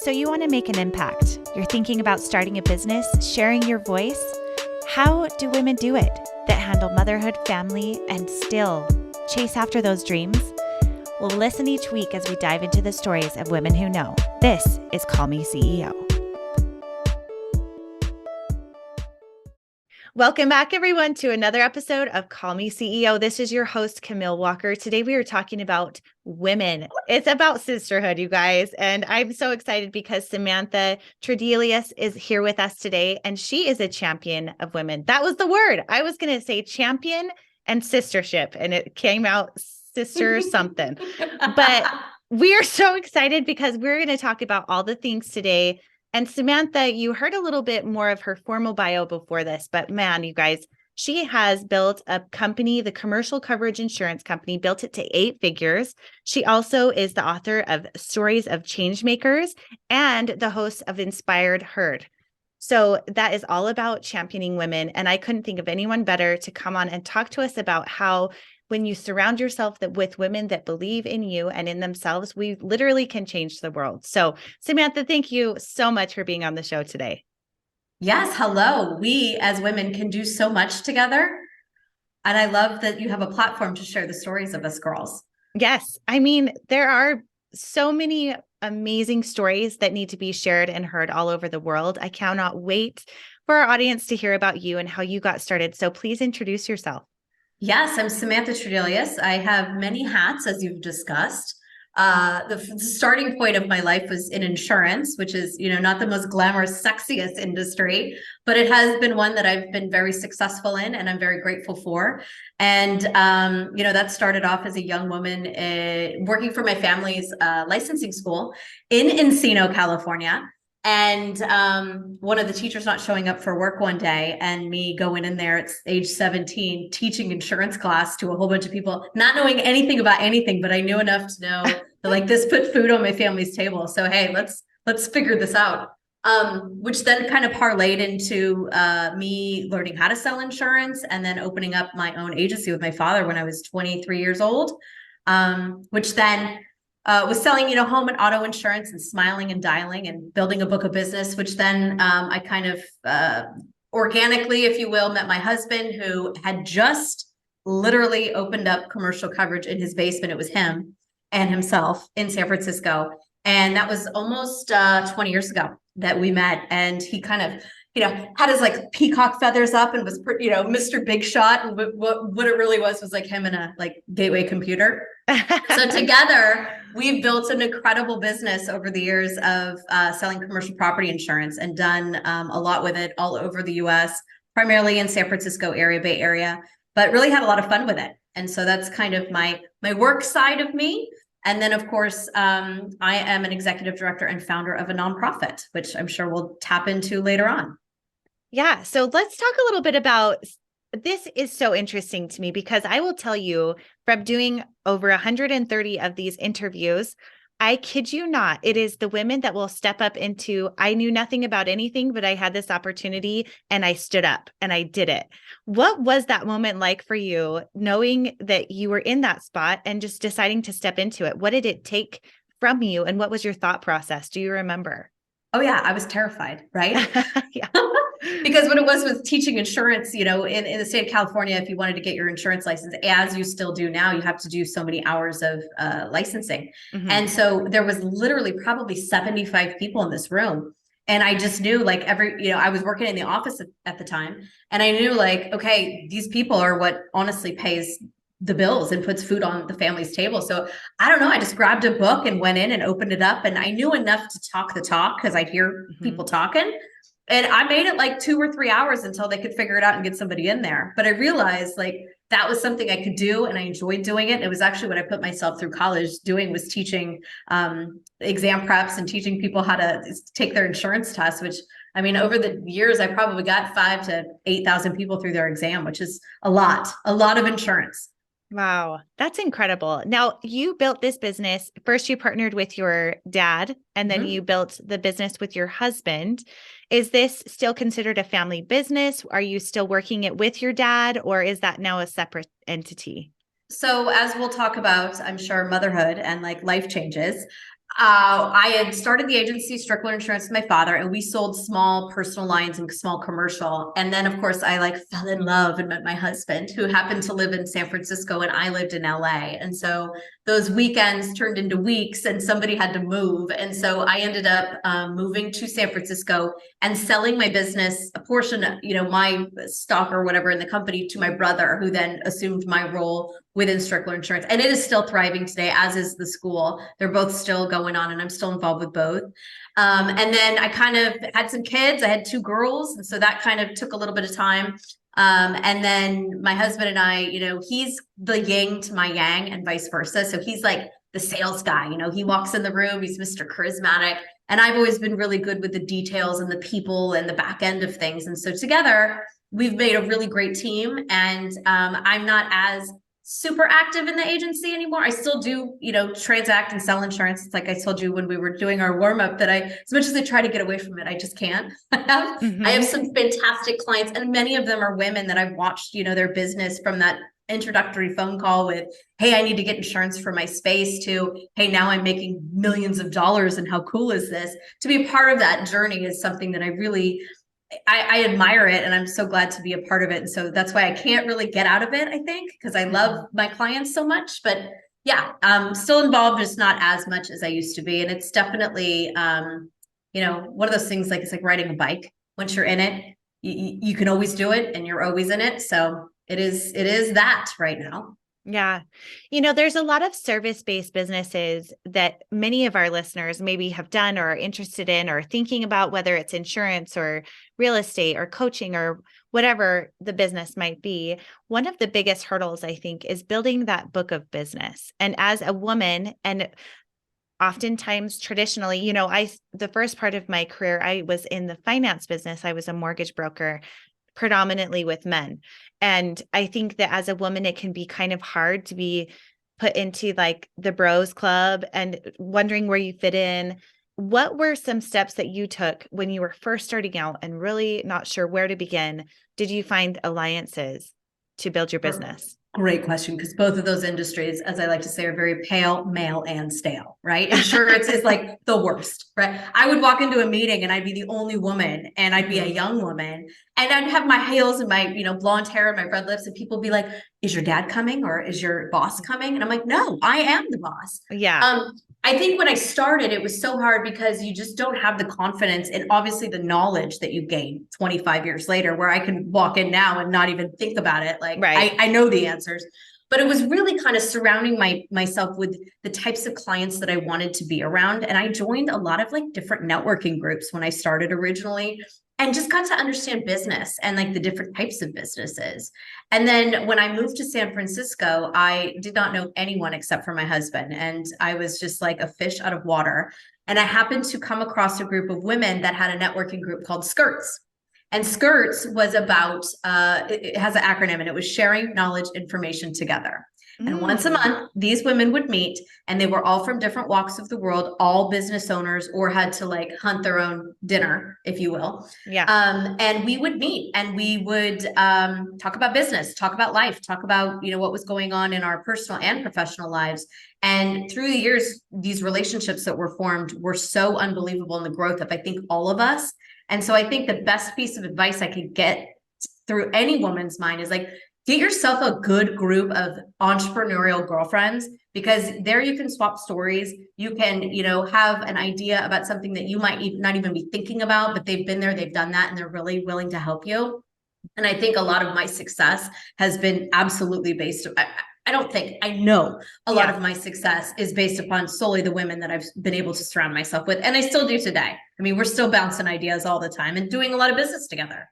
So you want to make an impact. You're thinking about starting a business, sharing your voice. How do women do it that handle motherhood, family, and still chase after those dreams? Well, listen each week as we dive into the stories of women who know. This is Call Me CEO. Welcome back, everyone, to another episode of Call Me CEO. This is your host, Camille Walker. Today, we are talking about women. It's about sisterhood, you guys. And I'm so excited because Samantha Tradelius is here with us today, and she is a champion of women. That was the word. I was going to say champion and sistership, and it came out sister something. But we are so excited because we're going to talk about all the things today. And Samantha, you heard a little bit more of her formal bio before this, but man, you guys, she has built a company, the commercial coverage insurance company, built it to 8 figures. She also is the author of Stories of Changemakers and the host of InspiHER'd. So that is all about championing women. And I couldn't think of anyone better to come on and talk to us about how when you surround yourself with women that believe in you and in themselves, we literally can change the world. So Samantha, thank you so much for being on the show today. Yes, hello. We as women can do so much together. And I love that you have a platform to share the stories of us girls. Yes. I mean, there are so many amazing stories that need to be shared and heard all over the world. I cannot wait for our audience to hear about you and how you got started. So please introduce yourself. Yes, I'm Samantha Tradelius. I have many hats, as you've discussed. The starting point of my life was in insurance, which is, not the most glamorous, sexiest industry, but it has been one that I've been very successful in and I'm very grateful for. And, that started off as a young woman working for my family's licensing school in Encino, California. And one of the teachers not showing up for work one day and me going in there at age 17, teaching insurance class to a whole bunch of people, not knowing anything about anything, but I knew enough to know that like this put food on my family's table. So, hey, let's figure this out. Which then kind of parlayed into me learning how to sell insurance and then opening up my own agency with my father when I was 23 years old, which then was selling, home and auto insurance and smiling and dialing and building a book of business, which then I kind of organically, if you will, met my husband who had just literally opened up commercial coverage in his basement. It was him and himself in San Francisco. And that was almost 20 years ago that we met. And he kind of, had his like peacock feathers up and was, Mr. Big Shot. And what it really was like him in a like gateway computer. So together, we've built an incredible business over the years of selling commercial property insurance and done a lot with it all over the US, primarily in San Francisco area, Bay Area, but really had a lot of fun with it. And so that's kind of my work side of me. And then, of course, I am an executive director and founder of a nonprofit, which I'm sure we'll tap into later on. Yeah. So let's talk a little bit about this. Is so interesting to me because I will tell you from doing over 130 of these interviews, I kid you not, it is the women that will step up into, I knew nothing about anything, but I had this opportunity and I stood up and I did it. What was that moment like for you, knowing that you were in that spot and just deciding to step into it? What did it take from you? And what was your thought process? Do you remember? Oh yeah, I was terrified, right? Yeah. Because what it was teaching insurance, in the state of California, if you wanted to get your insurance license, as you still do now, you have to do so many hours of licensing. Mm-hmm. And so there was literally probably 75 people in this room. And I just knew like I was working in the office at the time. And I knew like, okay, these people are what honestly pays the bills and puts food on the family's table. So I don't know. I just grabbed a book and went in and opened it up. And I knew enough to talk the talk because I'd hear people talking. And I made it like 2 or 3 hours until they could figure it out and get somebody in there. But I realized like that was something I could do and I enjoyed doing it. It was actually what I put myself through college doing, was teaching exam preps and teaching people how to take their insurance tests, which I mean, over the years, I probably got 5,000 to 8,000 people through their exam, which is a lot of insurance. Wow, that's incredible. Now, you built this business. First, you partnered with your dad, and then you built the business with your husband. Is this still considered a family business? Are you still working it with your dad, or is that now a separate entity? So as we'll talk about, I'm sure, motherhood and like life changes, I had started the agency Strickler Insurance with my father, and we sold small personal lines and small commercial. And then, of course, I like fell in love and met my husband, who happened to live in San Francisco, and I lived in LA. And so those weekends turned into weeks, and somebody had to move. And so I ended up moving to San Francisco and selling my business, a portion, my stock or whatever in the company, to my brother, who then assumed my role within Strickler Insurance. And it is still thriving today, as is the school. They're both still going on, and I'm still involved with both. And then I kind of had some kids. I had 2 girls. And so that kind of took a little bit of time. And then my husband and I, he's the yin to my yang and vice versa. So he's like the sales guy, he walks in the room, he's Mr. Charismatic. And I've always been really good with the details and the people and the back end of things. And so together we've made a really great team. And I'm not as super active in the agency anymore. I still do, transact and sell insurance. It's like I told you when we were doing our warm up that as much as I try to get away from it, I just can't. I have some fantastic clients, and many of them are women that I've watched, their business from that introductory phone call with, hey, I need to get insurance for my space, to, hey, now I'm making millions of dollars, and how cool is this? To be a part of that journey is something that I admire it, and I'm so glad to be a part of it. And so that's why I can't really get out of it, I think, because I love my clients so much. But yeah, I'm still involved, just not as much as I used to be. And it's definitely, one of those things, like it's like riding a bike. Once you're in it, you can always do it, and you're always in it. So it is that right now. Yeah. There's a lot of service-based businesses that many of our listeners maybe have done or are interested in or thinking about, whether it's insurance or real estate or coaching or whatever the business might be. One of the biggest hurdles, I think, is building that book of business. And as a woman, and oftentimes traditionally, the first part of my career, I was in the finance business. I was a mortgage broker, predominantly with men. And I think that as a woman, it can be kind of hard to be put into like the bros club and wondering where you fit in. What were some steps that you took when you were first starting out and really not sure where to begin? Did you find alliances to build your business? Great question, because both of those industries, as I like to say, are very pale, male, and stale, right? Insurance is like the worst, right? I would walk into a meeting and I'd be the only woman, and I'd be a young woman, and I'd have my heels and my, blonde hair and my red lips, and people be like, is your dad coming, or is your boss coming? And I'm like, no, I am the boss. Yeah. I think when I started, it was so hard because you just don't have the confidence and obviously the knowledge that you gain 25 years later, where I can walk in now and not even think about it. Like, right. I know the answers, but it was really kind of surrounding myself with the types of clients that I wanted to be around. And I joined a lot of like different networking groups when I started originally, and just got to understand business and like the different types of businesses. And then when I moved to San Francisco, I did not know anyone except for my husband. And I was just like a fish out of water. And I happened to come across a group of women that had a networking group called Skirts. And Skirts was about, it has an acronym, and it was sharing knowledge, information together. And once a month, these women would meet, and they were all from different walks of the world, all business owners, or had to like hunt their own dinner, if you will. Yeah. And we would meet, and we would talk about business, talk about life, talk about, what was going on in our personal and professional lives. And through the years, these relationships that were formed were so unbelievable in the growth of, I think, all of us. And so I think the best piece of advice I could get through any woman's mind is like, get yourself a good group of entrepreneurial girlfriends, because there you can swap stories. You can, have an idea about something that you might not even be thinking about, but they've been there, they've done that, and they're really willing to help you. And I think a lot of my success has been absolutely based. I know a lot of my success is based upon solely the women that I've been able to surround myself with. And I still do today. I mean, we're still bouncing ideas all the time and doing a lot of business together.